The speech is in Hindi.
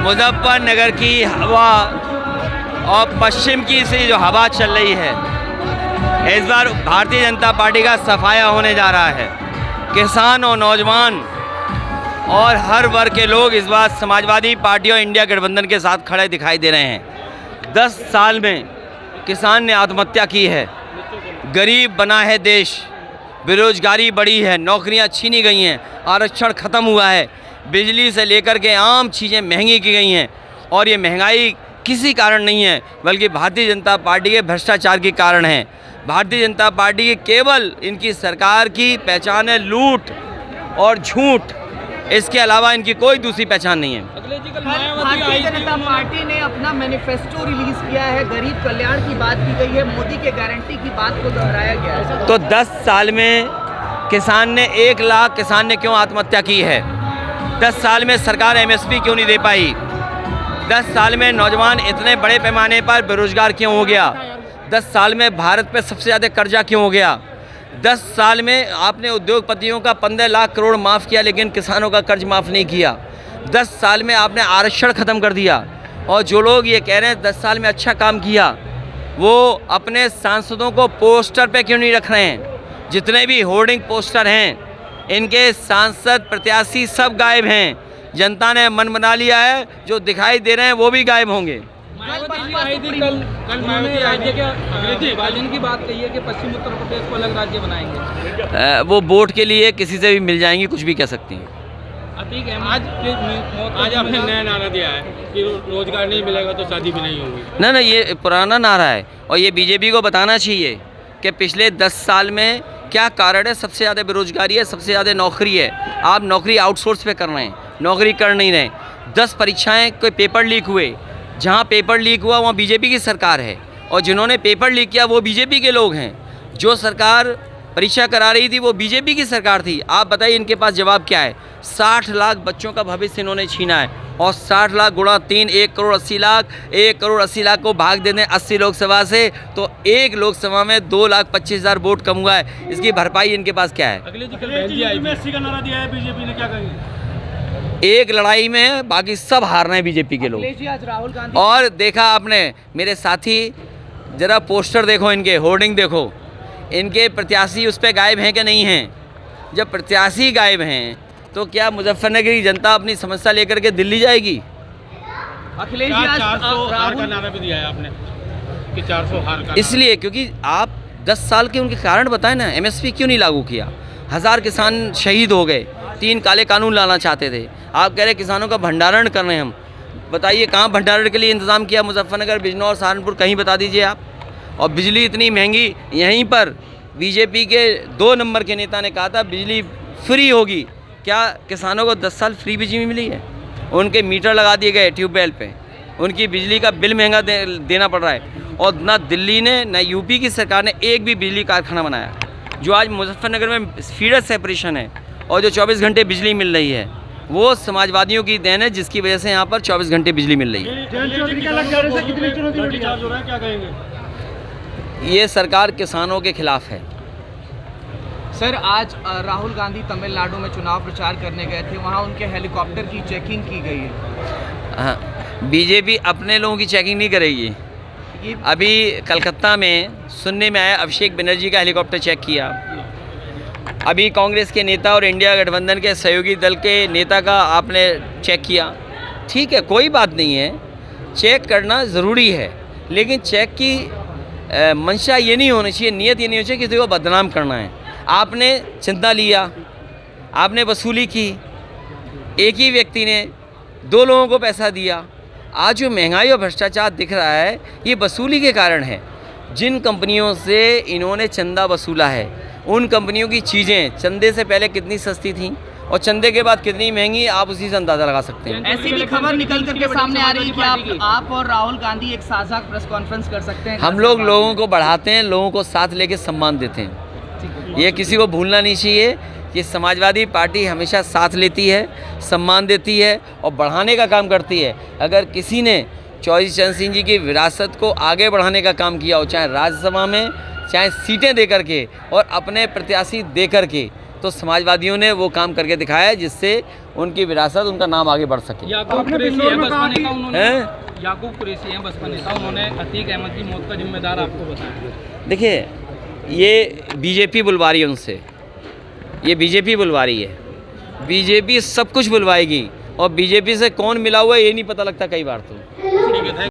मुजफ्फरनगर की हवा और पश्चिम की से जो हवा चल रही है, इस बार भारतीय जनता पार्टी का सफाया होने जा रहा है। किसान और नौजवान और हर वर्ग के लोग इस बार समाजवादी पार्टी और इंडिया गठबंधन के साथ खड़े दिखाई दे रहे हैं। 10 साल में किसान ने आत्महत्या की है, गरीब बना है देश, बेरोजगारी बढ़ी है, नौकरियां छीनी गई हैं, आरक्षण ख़त्म हुआ है, बिजली से लेकर के आम चीज़ें महंगी की गई हैं। और ये महंगाई किसी कारण नहीं है, बल्कि भारतीय जनता पार्टी के भ्रष्टाचार के कारण है। भारतीय जनता पार्टी की केवल इनकी सरकार की पहचान है लूट और झूठ, इसके अलावा इनकी कोई दूसरी पहचान नहीं है। भारतीय जनता पार्टी ने अपना मैनिफेस्टो रिलीज किया है, गरीब कल्याण की बात की गई है, मोदी के गारंटी की बात को दोहराया गया है। तो 10 साल में किसान ने 1 लाख किसान ने क्यों आत्महत्या की है? 10 साल में सरकार MSP क्यों नहीं दे पाई? 10 साल में नौजवान इतने बड़े पैमाने पर बेरोजगार क्यों हो गया? 10 साल में भारत पे सबसे ज़्यादा कर्जा क्यों हो गया? 10 साल में आपने उद्योगपतियों का 15 लाख करोड़ माफ़ किया, लेकिन किसानों का कर्ज माफ़ नहीं किया। 10 साल में आपने आरक्षण ख़त्म कर दिया। और जो लोग ये कह रहे हैं 10 साल में अच्छा काम किया, वो अपने सांसदों को पोस्टर पे क्यों नहीं रख रहे हैं? जितने भी होर्डिंग पोस्टर हैं, इनके सांसद प्रत्याशी सब गायब हैं। जनता ने मन बना लिया है, जो दिखाई दे रहे हैं वो भी गायब होंगे। कल मायावती राज्य के विभाजन की बात कही है कि पश्चिम उत्तर प्रदेश को अलग राज्य बनाएंगे। वो वोट के लिए किसी से भी मिल जाएंगी, कुछ भी कह सकती हैं। अतीक आज आपने नया नारा दिया है कि रोजगार नहीं मिलेगा तो शादी भी नहीं होगी। ना, ये पुराना नारा है और ये बीजेपी को बताना चाहिए कि पिछले 10 साल में क्या कारण है। सबसे ज़्यादा बेरोजगारी है, सबसे ज़्यादा नौकरी है। आप नौकरी आउटसोर्स पे कर रहे हैं, नौकरी कर नहीं रहे। 10 परीक्षाएं, कोई पेपर लीक हुए, जहाँ पेपर लीक हुआ वहाँ बीजेपी की सरकार है, और जिन्होंने पेपर लीक किया वो बीजेपी के लोग हैं। जो सरकार परीक्षा करा रही थी वो बीजेपी की सरकार थी। आप बताइए इनके पास जवाब क्या है? 60 लाख बच्चों का भविष्य इन्होंने छीना है, और 60 लाख गुणा 3, 1 करोड़ 80 लाख। 1 करोड़ 80 लाख को भाग देने 80 लोकसभा से, तो एक लोकसभा में 2,25,000 वोट कम हुआ है। इसकी भरपाई इनके पास क्या है? का नारा दिया है बीजेपी ने, क्या कहेंगे? एक लड़ाई में बाकी सब हार रहे हैं बीजेपी के लोग। आज राहुल गांधी और देखा आपने मेरे साथी, जरा पोस्टर देखो, इनके होर्डिंग देखो, इनके प्रत्याशी उस पर गायब हैं कि नहीं हैं? जब प्रत्याशी गायब हैं तो क्या मुजफ्फरनगर की जनता अपनी समस्या लेकर के दिल्ली जाएगी? अखिलेश जी आज 400 हार का नारा भी दिया है आपने कि 400 हार का। इसलिए क्योंकि आप 10 साल के उनके कारण बताएं ना। MSP क्यों नहीं लागू किया? 1000 किसान शहीद हो गए। 3 काले कानून लाना चाहते थे। आप कह रहे किसानों का भंडारण कर रहे हैं हम। बताइए कहाँ भंडारण के लिए इंतज़ाम किया? मुजफ्फरनगर, बिजनौर, सहारनपुर, कहीं बता दीजिए आप। और बिजली इतनी महंगी, यहीं पर बीजेपी के 2 नंबर के नेता ने कहा था बिजली फ्री होगी। क्या किसानों को 10 साल फ्री बिजली मिली है? उनके मीटर लगा दिए गए ट्यूबवेल पे, उनकी बिजली का बिल महंगा देना पड़ रहा है। और ना दिल्ली ने ना यूपी की सरकार ने एक भी बिजली कारखाना बनाया। जो आज मुजफ्फरनगर में फीडर सेपरेशन है और जो 24 घंटे बिजली मिल रही है, वो समाजवादियों की देन है, जिसकी वजह से यहाँ पर 24 घंटे बिजली मिल रही है। ये सरकार किसानों के खिलाफ है। सर, आज राहुल गांधी तमिलनाडु में चुनाव प्रचार करने गए थे, वहाँ उनके हेलीकॉप्टर की चेकिंग की गई है। हाँ, बीजेपी अपने लोगों की चेकिंग नहीं करेगी। अभी कलकत्ता में सुनने में आया अभिषेक बनर्जी का हेलीकॉप्टर चेक किया। अभी कांग्रेस के नेता और इंडिया गठबंधन के सहयोगी दल के नेता का आपने चेक किया। ठीक है, कोई बात नहीं है, चेक करना ज़रूरी है, लेकिन चेक की मंशा ये नहीं होनी चाहिए, नियत ये नहीं होनी चाहिए किसी को बदनाम करना है। आपने चंदा लिया, आपने वसूली की, एक ही व्यक्ति ने 2 लोगों को पैसा दिया। आज जो महंगाई और भ्रष्टाचार दिख रहा है, ये वसूली के कारण है। जिन कंपनियों से इन्होंने चंदा वसूला है, उन कंपनियों की चीज़ें चंदे से पहले कितनी सस्ती थीं और चंदे के बाद कितनी महंगी, आप उसी से अंदाज़ा लगा सकते हैं। ऐसी भी खबर निकल करके सामने आ रही है कि आप और राहुल गांधी एक साझा प्रेस कॉन्फ्रेंस कर सकते हैं। हम लोग लोगों को बढ़ाते हैं, लोगों को साथ लेके सम्मान देते हैं। ये किसी को भूलना नहीं चाहिए कि समाजवादी पार्टी हमेशा साथ लेती है, सम्मान देती है और बढ़ाने का काम करती है। अगर किसी ने चौधरी चरण सिंह जी की विरासत को आगे बढ़ाने का काम किया हो, चाहे राज्यसभा में, चाहे सीटें दे करके और अपने प्रत्याशी दे करके, तो समाजवादियों ने वो काम करके दिखाया है जिससे उनकी विरासत, उनका नाम आगे बढ़ सके। याकूब कुरैशी है बसपा नेता, उन्होंने हैं? याकूब कुरैशी हैं बसपा नेता, उन्होंने अतीक अहमद की मौत का जिम्मेदार आपको बताया। देखिए, ये बीजेपी बुलवा रही है उनसे, ये बीजेपी बुलवा रही है। बीजेपी सब कुछ बुलवाएगी और बीजेपी से कौन मिला हुआ है ये नहीं पता लगता कई बार तो। ठीक है।